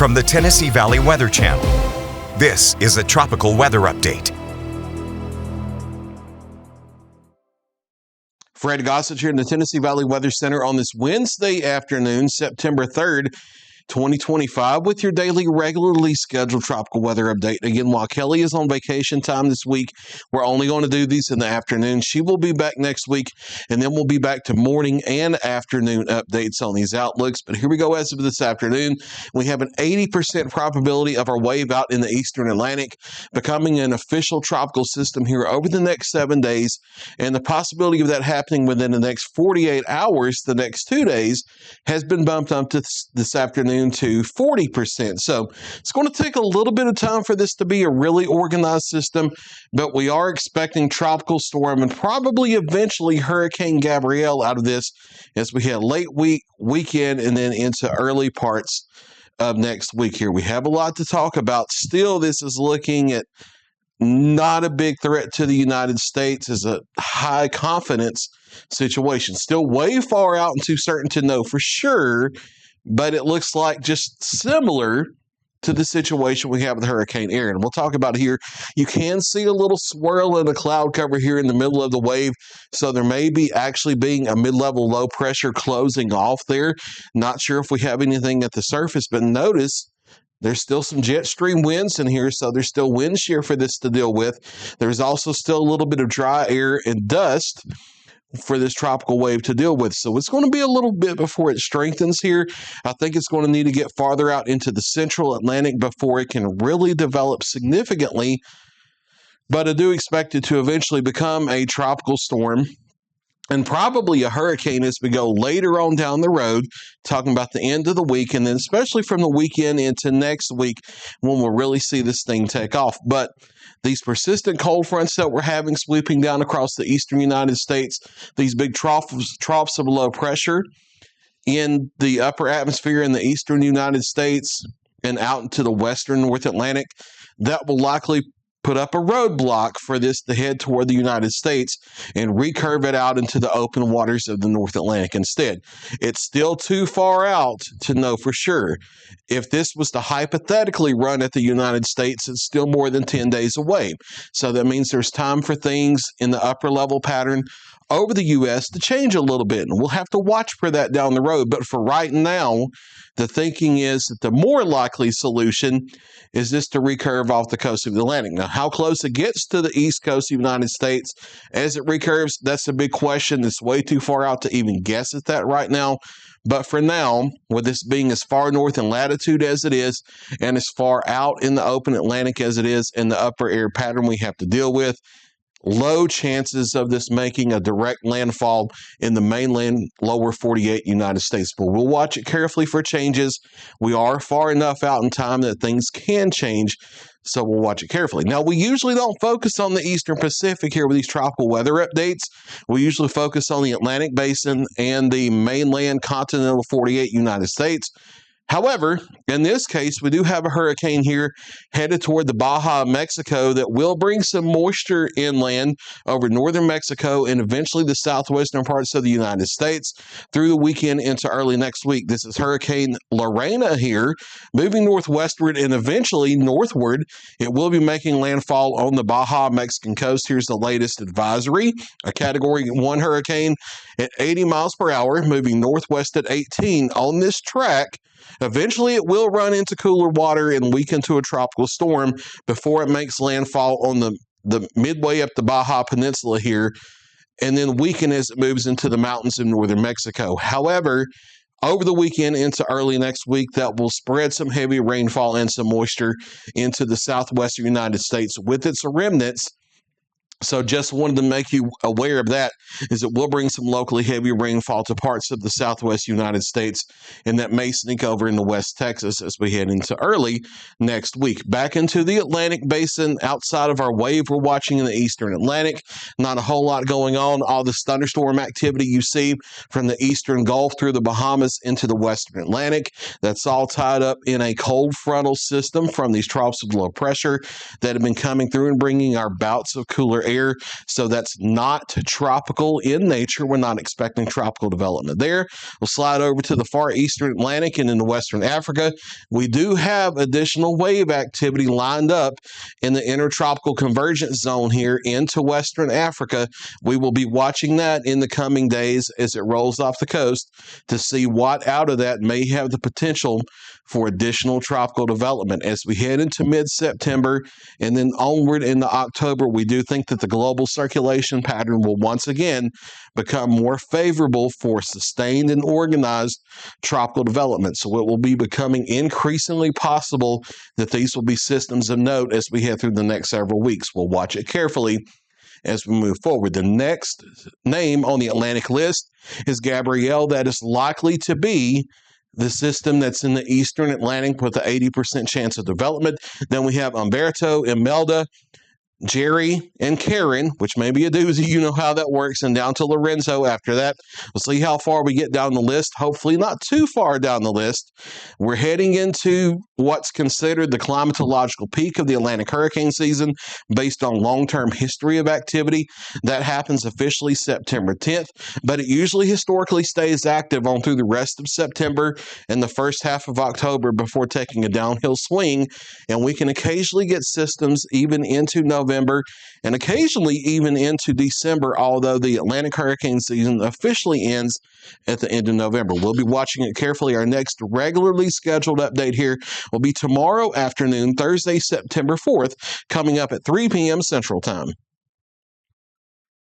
From the Tennessee Valley Weather Channel, this is a Tropical Weather Update. Fred Gossage here in the Tennessee Valley Weather Center on this Wednesday afternoon, September 3rd, 2025, with your daily regularly scheduled tropical weather update. Again, while Kelly is on vacation time this week, we're only going to do these in the afternoon. She will be back next week, and then we'll be back to morning and afternoon updates on these outlooks. But here we go. As of this afternoon, we have an 80% probability of our wave out in the eastern Atlantic becoming an official tropical system here over the next 7 days, and the possibility of that happening within the next 48 hours, the next 2 days, has been bumped up to this afternoon to 40%. So it's going to take a little bit of time for this to be a really organized system, but we are expecting tropical storm and probably eventually Hurricane Gabrielle out of this as we head late weekend and then into early parts of next week here. We have a lot to talk about. Still, this is looking at not a big threat to the United States as a high confidence situation. Still way far out and too certain to know for sure, but it looks like just similar to the situation we have with Hurricane Erin. We'll talk about it here. You can see a little swirl in the cloud cover here in the middle of the wave, so there may be actually being a mid-level low pressure closing off there. Not sure if we have anything at the surface, but notice there's still some jet stream winds in here, so there's still wind shear for this to deal with. There's also still a little bit of dry air and dust for this tropical wave to deal with. So it's going to be a little bit before it strengthens here. I think it's going to need to get farther out into the central Atlantic before it can really develop significantly. But I do expect it to eventually become a tropical storm and probably a hurricane as we go later on down the road, talking about the end of the week, and then especially from the weekend into next week when we'll really see this thing take off. But these persistent cold fronts that we're having sweeping down across the eastern United States, these big troughs of low pressure in the upper atmosphere in the eastern United States and out into the western North Atlantic, that will likely put up a roadblock for this to head toward the United States and recurve it out into the open waters of the North Atlantic instead. It's still too far out to know for sure. If this was to hypothetically run at the United States, it's still more than 10 days away. So that means there's time for things in the upper level pattern over the U.S. to change a little bit. And we'll have to watch for that down the road. But for right now, the thinking is that the more likely solution is this to recurve off the coast of the Atlantic. Now, how close it gets to the east coast of the United States as it recurves, that's a big question. It's way too far out to even guess at that right now. But for now, with this being as far north in latitude as it is, and as far out in the open Atlantic as it is in the upper air pattern we have to deal with, low chances of this making a direct landfall in the mainland lower 48 United States. But we'll watch it carefully for changes. We are far enough out in time that things can change, so we'll watch it carefully. Now, we usually don't focus on the Eastern Pacific here with these tropical weather updates. We usually focus on the Atlantic Basin and the mainland continental 48 United States. However, in this case, we do have a hurricane here headed toward the Baja, Mexico, that will bring some moisture inland over northern Mexico and eventually the southwestern parts of the United States through the weekend into early next week. This is Hurricane Lorena here, moving northwestward and eventually northward. It will be making landfall on the Baja Mexican coast. Here's the latest advisory. A Category 1 hurricane at 80 miles per hour, moving northwest at 18 on this track. Eventually, it will run into cooler water and weaken to a tropical storm before it makes landfall on the midway up the Baja Peninsula here, and then weaken as it moves into the mountains of northern Mexico. However, over the weekend into early next week, that will spread some heavy rainfall and some moisture into the southwestern United States with its remnants. So just wanted to make you aware of that, is it will bring some locally heavy rainfall to parts of the southwest United States, and that may sneak over into West Texas as we head into early next week. Back into the Atlantic Basin, outside of our wave we're watching in the eastern Atlantic, not a whole lot going on. All this thunderstorm activity you see from the eastern Gulf through the Bahamas into the western Atlantic, that's all tied up in a cold frontal system from these troughs of low pressure that have been coming through and bringing our bouts of cooler air. So that's not tropical in nature. We're not expecting tropical development there. We'll slide over to the far eastern Atlantic and into Western Africa. We do have additional wave activity lined up in the intertropical convergence zone here into Western Africa. We will be watching that in the coming days as it rolls off the coast to see what out of that may have the potential for additional tropical development. As we head into mid-September and then onward into October, we do think that the global circulation pattern will once again become more favorable for sustained and organized tropical development. So it will be becoming increasingly possible that these will be systems of note as we head through the next several weeks. We'll watch it carefully as we move forward. The next name on the Atlantic list is Gabrielle. That is likely to be the system that's in the eastern Atlantic with an 80% chance of development. Then we have Umberto, Imelda, Jerry, and Karen, which may be a doozy. You know how that works. And down to Lorenzo after that. We'll see how far we get down the list. Hopefully not too far down the list. We're heading into what's considered the climatological peak of the Atlantic hurricane season based on long-term history of activity. That happens officially September 10th, but it usually historically stays active on through the rest of September and the first half of October before taking a downhill swing. And we can occasionally get systems even into November and occasionally even into December, although the Atlantic hurricane season officially ends at the end of November. We'll be watching it carefully. Our next regularly scheduled update here will be tomorrow afternoon, Thursday, September 4th, coming up at 3 p.m. Central Time.